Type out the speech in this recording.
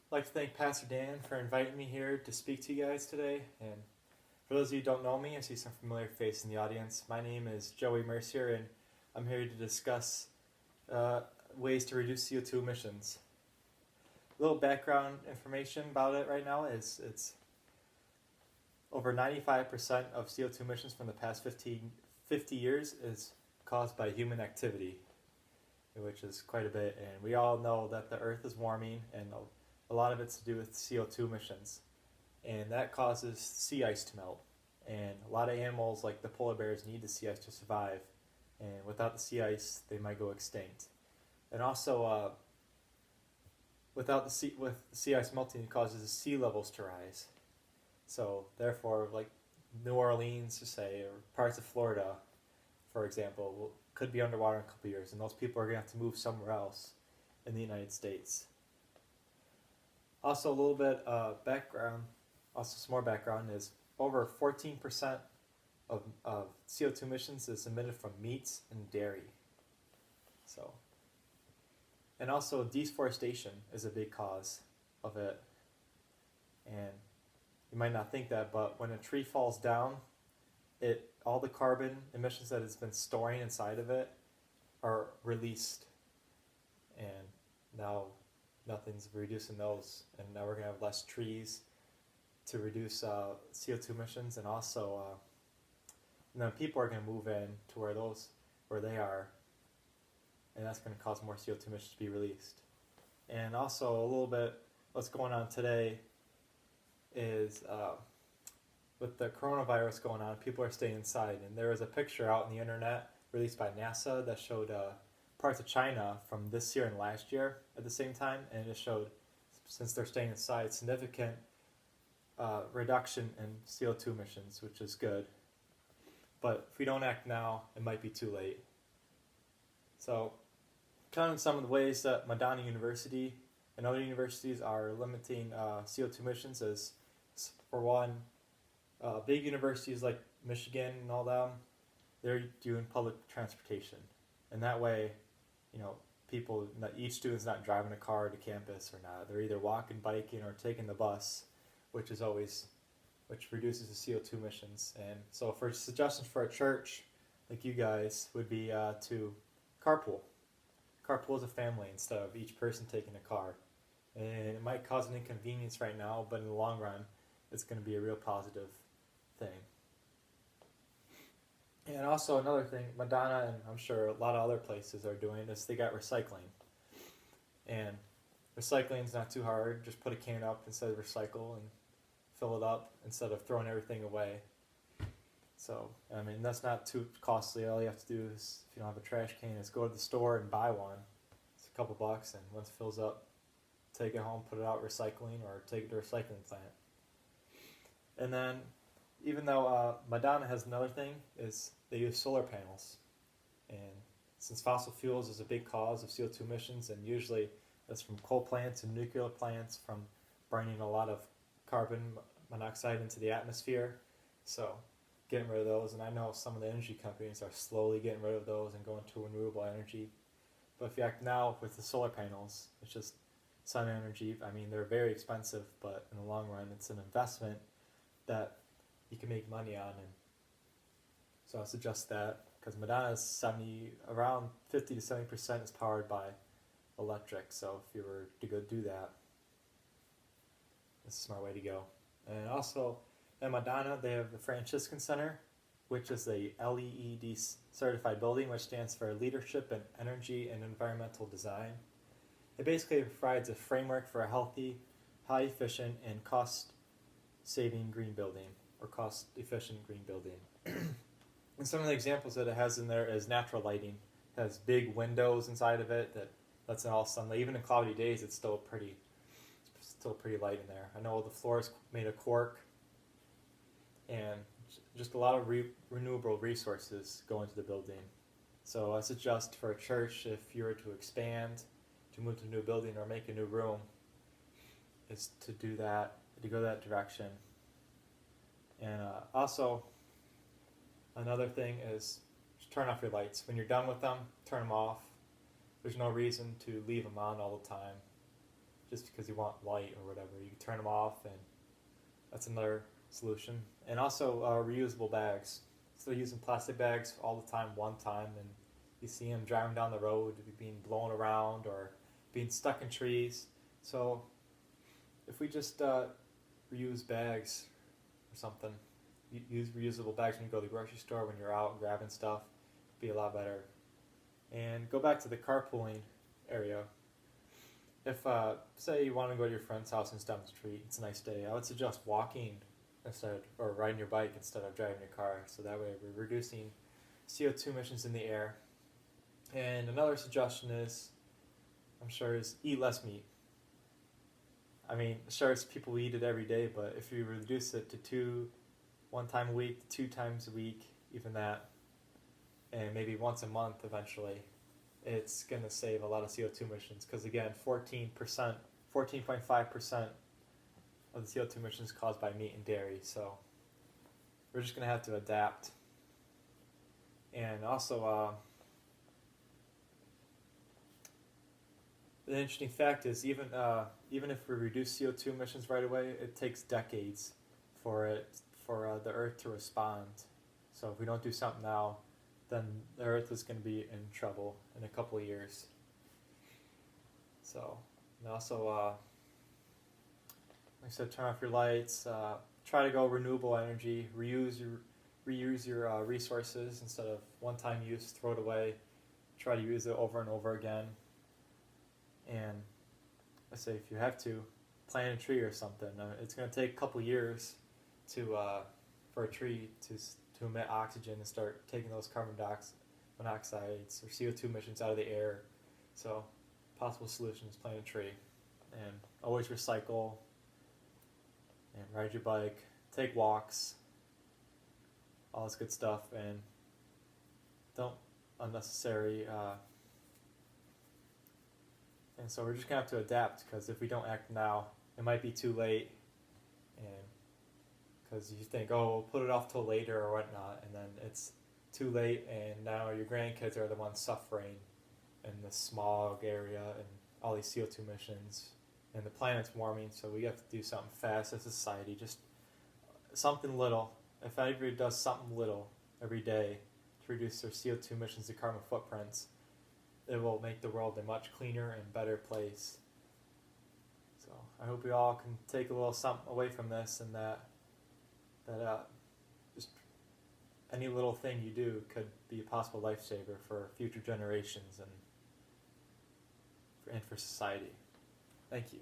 I'd like to thank Pastor Dan for inviting me here to speak to you guys today. And for those of you who don't know me, I see some familiar face in the audience. My name is Joey Mercier, and I'm here to discuss uh, ways to reduce CO2 emissions. A little background information about it right now is it's over 95% of CO2 emissions from the past 50 years is caused by human activity, which is quite a bit. And we all know that the Earth is warming, and a lot of it's to do with CO2 emissions. And that causes sea ice to melt. And a lot of animals, like the polar bears, need the sea ice to survive. And without the sea ice, they might go extinct. And also, with the sea ice melting, it causes the sea levels to rise. So therefore, like New Orleans, to say, or parts of Florida, for example, could be underwater in a couple of years, and those people are going to have to move somewhere else in the United States. Also, a little bit background, also some more background is over 14% of CO2 emissions is emitted from meats and dairy. So, and also deforestation is a big cause of it. And you might not think that, but when a tree falls down, all the carbon emissions that it's been storing inside of it are released, and now nothing's reducing those, and now we're gonna have less trees to reduce CO2 emissions, and also and then people are gonna move in to where they are, and that's gonna cause more CO2 emissions to be released. And also a little bit what's going on today is with the coronavirus going on, people are staying inside. And there was a picture out on the internet released by NASA that showed parts of China from this year and last year at the same time, and it showed, since they're staying inside, significant reduction in CO2 emissions, which is good. But if we don't act now, it might be too late. So, kind of some of the ways that Madonna University and other universities are limiting CO2 emissions is, for one, big universities like Michigan and all them, they're doing public transportation, and that way, each student's not driving a car to campus or not. They're either walking, biking, or taking the bus, which reduces the CO2 emissions. And so, for suggestions for a church like you guys would be to carpool. Carpool as a family instead of each person taking a car. And it might cause an inconvenience right now, but in the long run, it's going to be a real positive thing. And also another thing, Madonna and I'm sure a lot of other places are doing is they got recycling. And recycling is not too hard. Just put a can up instead of recycle and fill it up instead of throwing everything away. So, I mean, that's not too costly. All you have to do is, if you don't have a trash can, is go to the store and buy one. It's a couple bucks, and once it fills up, take it home, put it out recycling, or take it to a recycling plant. And then, even though Madonna has another thing, is they use solar panels. And since fossil fuels is a big cause of CO2 emissions, and usually that's from coal plants and nuclear plants, from burning a lot of carbon monoxide into the atmosphere, so getting rid of those. And I know some of the energy companies are slowly getting rid of those and going to renewable energy. But if you act now with the solar panels, it's just sun energy. I mean, they're very expensive, but in the long run, it's an investment that you can make money on. And so I suggest that, because Madonna's around 50 to 70% is powered by electric. So if you were to go do that, it's a smart way to go. And also, at Madonna, they have the Franciscan Center, which is a LEED certified building, which stands for Leadership in Energy and Environmental Design. It basically provides a framework for a healthy, high efficient, and cost-saving green building, or cost-efficient green building. And some of the examples that it has in there is natural lighting. It has big windows inside of it that lets in all sunlight. Even in cloudy days, it's still pretty light in there. I know the floor is made of cork, and just a lot of renewable resources go into the building. So I suggest for a church, if you were to expand, to move to a new building or make a new room, is to do that, to go that direction. And also, another thing is turn off your lights. When you're done with them, turn them off. There's no reason to leave them on all the time. just because you want light or whatever. You can turn them off, and that's another solution. And also reusable bags. So using plastic bags all the time, one time, and you see them driving down the road, being blown around or being stuck in trees. So if we just reuse bags or something, use reusable bags when you go to the grocery store, when you're out grabbing stuff, be a lot better. And go back to the carpooling area. If say you want to go to your friend's house and it's down the street, it's a nice day, I would suggest walking instead, or riding your bike instead of driving your car. So that way we're reducing CO2 emissions in the air. And another suggestion is, I'm sure, is eat less meat. I mean, sure, it's people eat it every day, but if you reduce it to one time a week, 2 times a week, even that, and maybe once a month eventually, it's going to save a lot of CO2 emissions. Because again, 14.5% of the CO2 emissions caused by meat and dairy. So we're just going to have to adapt. And also, the interesting fact is, even if we reduce CO2 emissions right away, it takes decades for the Earth to respond. So if we don't do something now, then the Earth is going to be in trouble in a couple of years. So, and also, like I said, turn off your lights. Try to go renewable energy. Reuse your resources instead of one-time use. Throw it away. Try to use it over and over again. And I say, if you have to, plant a tree or something. It's going to take a couple years for a tree to emit oxygen and start taking those carbon monoxides or CO2 emissions out of the air. So, possible solution is plant a tree. And always recycle, and ride your bike, take walks, all this good stuff, and don't unnecessary. And so we're just going to have to adapt, because if we don't act now, it might be too late. And because you think, oh, we'll put it off till later or whatnot, and then it's too late, and now your grandkids are the ones suffering in the smog area and all these CO2 emissions, and the planet's warming. So we have to do something fast as a society, just something little. If everybody does something little every day to reduce their CO2 emissions and carbon footprints, it will make the world a much cleaner and better place. So I hope we all can take a little something away from this, and that just any little thing you do could be a possible lifesaver for future generations and for society. Thank you.